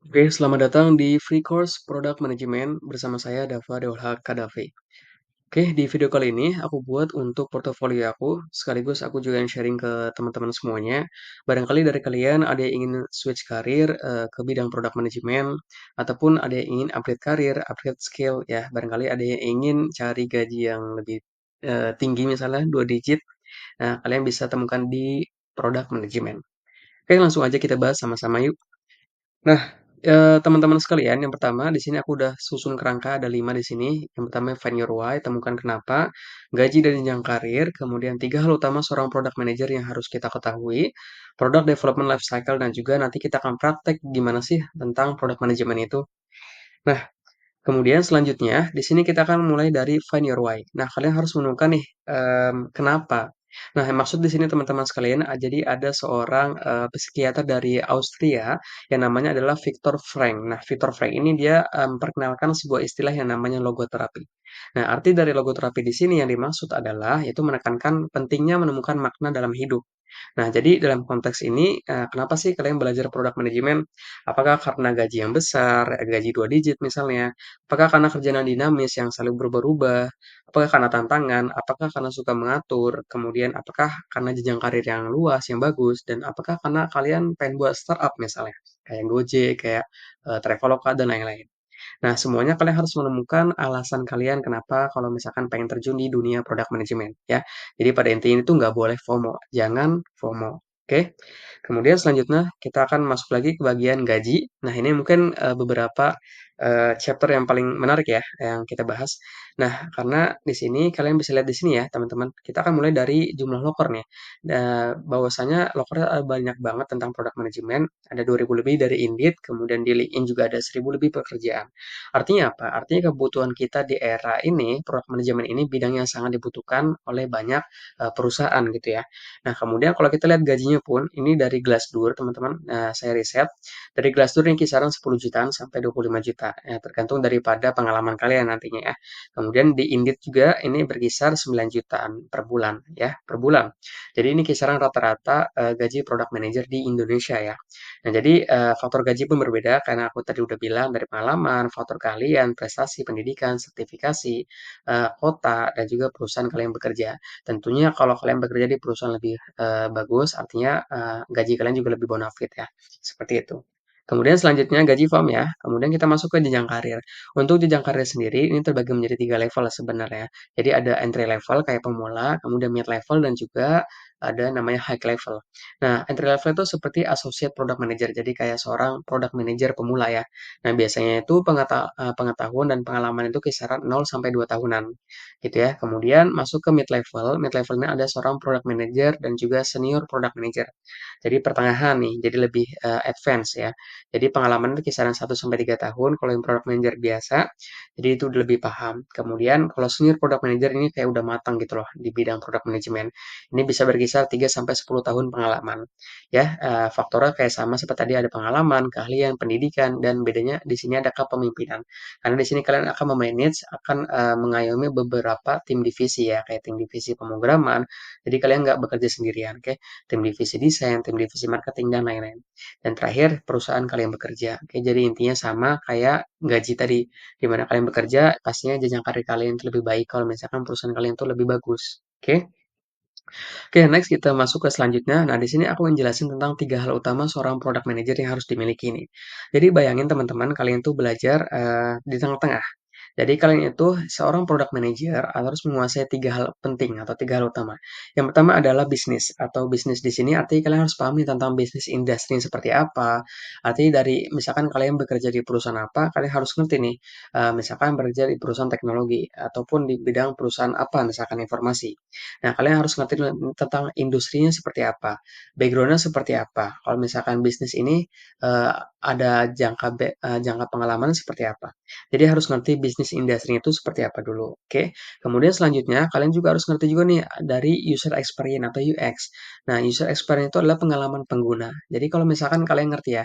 Oke, selamat datang di Free Course Product Management bersama saya Dava Deolha Kadafi. Oke, di video kali ini aku buat untuk portofolio aku, sekaligus aku juga yang sharing ke teman-teman semuanya. Barangkali dari kalian ada yang ingin switch karir ke bidang product management, ataupun ada yang ingin upgrade karir, upgrade skill ya. Barangkali ada yang ingin cari gaji yang lebih tinggi misalnya 2 digit. Nah, kalian bisa temukan di product management. Oke, langsung aja kita bahas sama-sama yuk. Nah, teman-teman sekalian, yang pertama di sini aku udah susun kerangka ada 5 di sini. Yang pertama find your why, temukan kenapa, gaji dan jenjang karir, kemudian 3 hal utama seorang product manager yang harus kita ketahui, product development life cycle, dan juga nanti kita akan praktek gimana sih tentang product management itu. Nah, kemudian selanjutnya, di sini kita akan mulai dari find your why. Nah, kalian harus menemukan nih, kenapa. Nah, yang maksud di sini teman-teman sekalian, jadi ada seorang psikiater dari Austria yang namanya adalah Viktor Frank. Nah, Viktor Frank ini dia memperkenalkan sebuah istilah yang namanya logoterapi. Nah, arti dari logoterapi di sini yang dimaksud adalah yaitu menekankan pentingnya menemukan makna dalam hidup. Nah, jadi dalam konteks ini, kenapa sih kalian belajar product management? Apakah karena gaji yang besar, gaji 2 digit misalnya? Apakah karena kerjaan yang dinamis yang selalu berubah-ubah? Apakah karena tantangan? Apakah karena suka mengatur? Kemudian apakah karena jenjang karir yang luas, yang bagus? Dan apakah karena kalian pengen buat startup misalnya? Kayak Gojek, kayak, Traveloka, dan lain-lain. Nah, semuanya kalian harus menemukan alasan kalian kenapa kalau misalkan pengen terjun di dunia product management, ya. Jadi pada intinya itu nggak boleh FOMO, jangan FOMO, oke? Kemudian selanjutnya kita akan masuk lagi ke bagian gaji. Nah, ini mungkin, beberapa, chapter yang paling menarik ya, yang kita bahas. Nah, karena di sini kalian bisa lihat di sini ya, teman-teman, kita akan mulai dari jumlah loker nih. Bahwasanya loker banyak banget tentang product management, ada 2.000 lebih dari Indeed, kemudian di LinkedIn juga ada 1.000 lebih pekerjaan. Artinya apa? Artinya kebutuhan kita di era ini, product management ini bidang yang sangat dibutuhkan oleh banyak perusahaan gitu ya. Nah, kemudian kalau kita lihat gajinya pun, ini dari Glassdoor, teman-teman. Nah, saya riset, dari Glassdoor ini kisaran 10 jutaan sampai 25 juta, ya, tergantung daripada pengalaman kalian nantinya ya. Kemudian di Indeed juga ini berkisar 9 jutaan per bulan ya, per bulan. Jadi ini kisaran rata-rata gaji product manager di Indonesia ya. Nah, jadi faktor gaji pun berbeda karena aku tadi udah bilang dari pengalaman, faktor keahlian, prestasi, pendidikan, sertifikasi, kota, dan juga perusahaan kalian bekerja. Tentunya kalau kalian bekerja di perusahaan lebih bagus, artinya gaji kalian juga lebih bonafit ya, seperti itu. Kemudian selanjutnya gaji farm ya, kemudian kita masuk ke jenjang karir. Untuk jenjang karir sendiri ini terbagi menjadi 3 level sebenarnya. Jadi ada entry level kayak pemula, kemudian mid level dan juga ada namanya high level. Nah, entry level itu seperti associate product manager, jadi kayak seorang product manager pemula ya. Nah, biasanya itu pengetahuan dan pengalaman itu kisaran 0 sampai 2 tahunan, gitu ya. Kemudian masuk ke mid level ini ada seorang product manager dan juga senior product manager. Jadi pertengahan nih, jadi lebih advance ya. Jadi pengalaman itu kisaran 1 sampai 3 tahun kalau yang product manager biasa, jadi itu udah lebih paham. Kemudian kalau senior product manager ini kayak udah matang gitu loh di bidang product management. Ini bisa berkisar 3 sampai 10 tahun pengalaman. Ya, faktornya kayak sama seperti tadi ada pengalaman, keahlian, pendidikan, dan bedanya di sini ada kepemimpinan. Karena di sini kalian akan memanage, akan mengayomi beberapa tim divisi ya, kayak tim divisi pemrograman. Jadi kalian nggak bekerja sendirian, oke? Tim divisi desain, tim divisi marketing, dan lain-lain. Dan terakhir, perusahaan kalian bekerja. Oke, jadi intinya sama kayak gaji tadi. Di mana kalian bekerja, pastinya jenjang karir kalian itu lebih baik kalau misalkan perusahaan kalian itu lebih bagus. Oke? Oke, next kita masuk ke selanjutnya. Nah, di sini aku menjelaskan tentang 3 hal utama seorang product manager yang harus dimiliki nih. Jadi bayangin teman-teman, kalian tuh belajar di tengah-tengah. Jadi kalian itu seorang product manager harus menguasai 3 hal penting atau 3 hal utama. Yang pertama adalah bisnis atau bisnis di sini artinya kalian harus pahami tentang bisnis industri seperti apa. Artinya dari misalkan kalian bekerja di perusahaan apa, kalian harus ngerti nih. Misalkan bekerja di perusahaan teknologi ataupun di bidang perusahaan apa, misalkan informasi. Nah, kalian harus ngerti tentang industrinya seperti apa, backgroundnya seperti apa. Kalau misalkan bisnis ini ada jangka pengalaman seperti apa. Jadi harus ngerti bisnis bisnis industrinya itu seperti apa dulu. Oke. Kemudian selanjutnya kalian juga harus ngerti juga nih dari user experience atau UX. Nah, user experience itu adalah pengalaman pengguna. Jadi kalau misalkan kalian ngerti ya,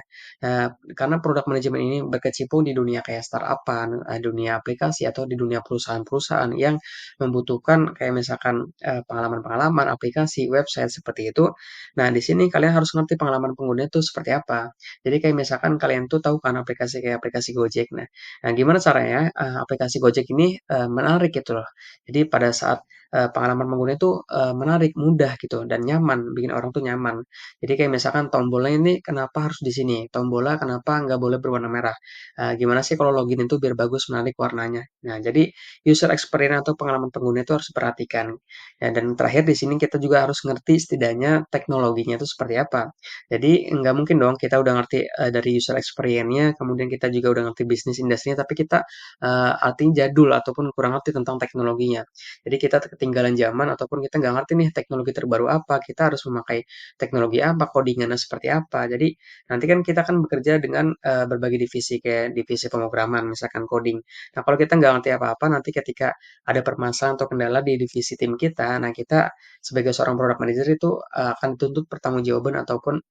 karena produk manajemen ini berkecimpung di dunia kayak startup-an, dunia aplikasi atau di dunia perusahaan-perusahaan yang membutuhkan kayak misalkan pengalaman-pengalaman aplikasi, website seperti itu. Nah, di sini kalian harus ngerti pengalaman pengguna itu seperti apa. Jadi kayak misalkan kalian tuh tahu kan aplikasi kayak aplikasi Gojek. Nah, gimana caranya aplikasi Gojek ini menarik gitu loh. Jadi pada saat pengalaman pengguna itu menarik, mudah gitu dan nyaman, bikin orang tuh nyaman. Jadi kayak misalkan tombolnya ini kenapa harus di sini? Tombolnya kenapa nggak boleh berwarna merah? Gimana sih kalau login itu biar bagus menarik warnanya? Nah, jadi user experience atau pengalaman pengguna itu harus diperhatikan. Ya, dan terakhir di sini kita juga harus ngerti setidaknya teknologinya itu seperti apa. Jadi nggak mungkin dong kita udah ngerti dari user experience-nya, kemudian kita juga udah ngerti bisnis industrinya, tapi kita artinya jadul ataupun kurang ngerti tentang teknologinya. Jadi kita ketinggalan zaman ataupun kita nggak ngerti nih teknologi terbaru apa, kita harus memakai teknologi apa, codingannya seperti apa. Jadi nanti kan kita kan bekerja dengan berbagai divisi kayak divisi pemrograman, misalkan coding. Nah, kalau kita nggak ngerti apa-apa, nanti ketika ada permasalahan atau kendala di divisi tim kita, nah kita sebagai seorang product manager itu akan tuntut pertanggungjawaban ataupun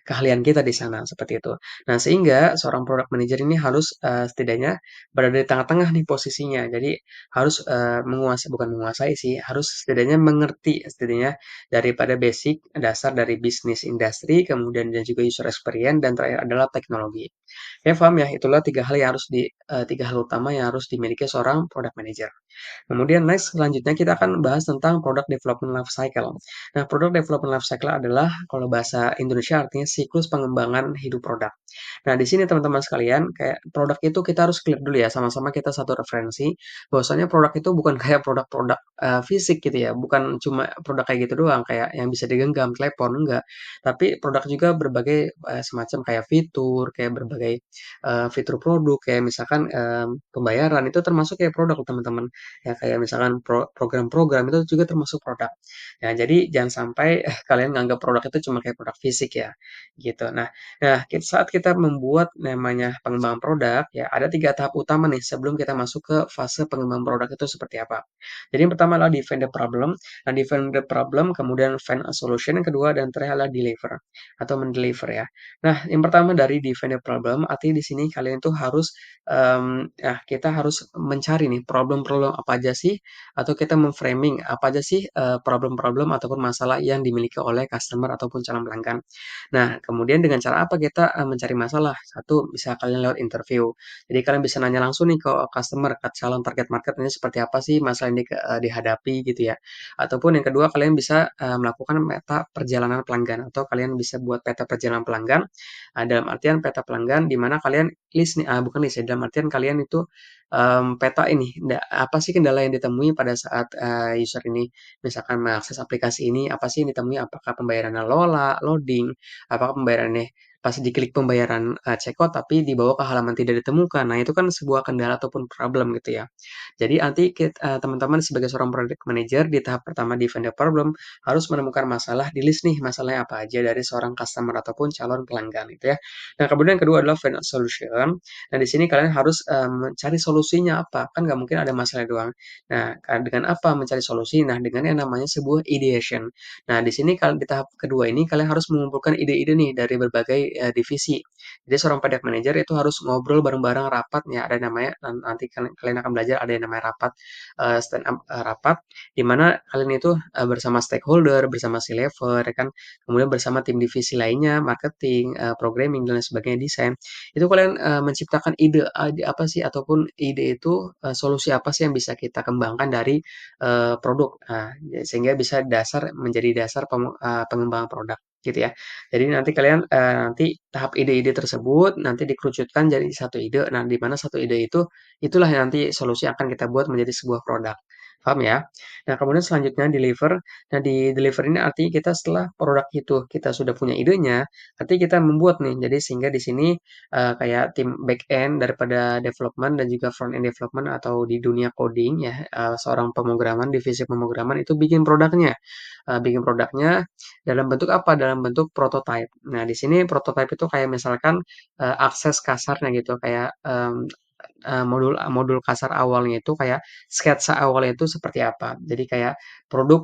keahlian kita di sana seperti itu. Nah, sehingga seorang product manager ini harus setidaknya berada di tengah-tengah nih posisinya. Jadi harus menguasai bukan menguasai sih, harus setidaknya mengerti setidaknya daripada basic dasar dari bisnis industri, kemudian dan juga user experience dan terakhir adalah teknologi. Ya paham ya, itulah tiga hal utama yang harus dimiliki seorang product manager. Kemudian next selanjutnya kita akan bahas tentang product development life cycle. Nah, product development life cycle adalah kalau bahasa Indonesia artinya siklus pengembangan hidup produk. Nah, di sini teman-teman sekalian, kayak produk itu kita harus clear dulu ya, sama-sama kita satu referensi, bahwasanya produk itu bukan kayak produk-produk fisik gitu ya, bukan cuma produk kayak gitu doang, kayak yang bisa digenggam, telepon, enggak. Tapi produk juga berbagai semacam kayak fitur, kayak berbagai fitur produk, kayak misalkan pembayaran itu termasuk kayak produk teman-teman. Ya kayak misalkan program-program itu juga termasuk produk. Nah, jadi jangan sampai kalian nganggap produk itu cuma kayak produk fisik ya, gitu. Nah, saat kita membuat namanya pengembangan produk, ya ada tiga tahap utama nih sebelum kita masuk ke fase pengembangan produk itu seperti apa. Jadi yang pertama adalah define the problem, nah define the problem, kemudian find a solution, yang kedua dan terakhir adalah deliver atau mendeliver ya. Nah, yang pertama dari define the problem, artinya di sini kalian tuh harus kita harus mencari nih problem-problem apa aja sih atau kita memframing apa aja sih problem-problem ataupun masalah yang dimiliki oleh customer ataupun calon pelanggan. Nah, kemudian dengan cara apa kita mencari masalah? Satu, bisa kalian lewat interview. Jadi kalian bisa nanya langsung nih ke customer, ke calon target market ini seperti apa sih masalah yang dihadapi gitu ya. Ataupun yang kedua, kalian bisa melakukan peta perjalanan pelanggan atau kalian bisa buat peta perjalanan pelanggan. Dalam artian peta pelanggan di mana kalian list nih, bukan list ya, dalam artian kalian itu peta ini, apa sih kendala yang ditemui pada saat user ini misalkan mengakses aplikasi ini, apa sih yang ditemui? Apakah pembayarannya loading, apakah pembayarannya pas diklik pembayaran checkout tapi dibawa ke halaman tidak ditemukan. Nah, itu kan sebuah kendala ataupun problem gitu ya. Jadi nanti teman-teman sebagai seorang product manager di tahap pertama di vendor problem harus menemukan masalah di list nih masalahnya apa aja dari seorang customer ataupun calon pelanggan gitu ya. Nah, kemudian yang kedua adalah find a solution. Nah, di sini kalian harus mencari solusinya apa? Kan nggak mungkin ada masalah doang. Nah, dengan apa mencari solusi? Nah, dengan yang namanya sebuah ideation. Nah, di sini kalau di tahap kedua ini kalian harus mengumpulkan ide-ide nih dari berbagai divisi. Jadi seorang product manager itu harus ngobrol bareng-bareng rapat ya, ada namanya nanti kalian akan belajar ada yang namanya rapat stand up rapat di mana kalian itu bersama stakeholder, bersama C-level ya kan, kemudian bersama tim divisi lainnya, marketing, programming dan lain sebagainya, desain. Itu kalian menciptakan ide apa sih ataupun ide itu solusi apa sih yang bisa kita kembangkan dari produk. Nah, sehingga bisa menjadi dasar pengembangan produk gitu ya. Jadi nanti kalian nanti tahap ide-ide tersebut nanti dikerucutkan jadi satu ide. Nah, di mana satu ide itu itulah yang nanti solusi akan kita buat menjadi sebuah produk. Paham ya? Nah, kemudian selanjutnya deliver. Nah, di deliver ini artinya kita setelah produk itu kita sudah punya idenya, nanti kita membuat nih. Jadi sehingga di sini kayak tim back end daripada development dan juga front end development atau di dunia coding ya, seorang pemrograman, divisi pemrograman itu bikin produknya dalam bentuk apa? Dalam bentuk prototype. Nah, di sini prototype itu kayak misalkan akses kasarnya gitu, kayak modul modul kasar awalnya itu kayak sketsa awalnya itu seperti apa. Jadi kayak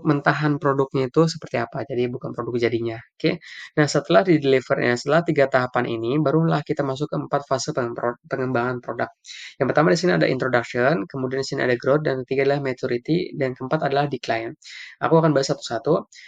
mentahan produknya itu seperti apa, jadi bukan produk jadinya, oke. Nah, setelah di-deliver-nya, setelah 3 tahapan ini, barulah kita masuk ke 4 fase pengembangan produk. Yang pertama di sini ada introduction, kemudian di sini ada growth, dan ketiga adalah maturity, dan keempat adalah decline. Aku akan bahas satu-satu.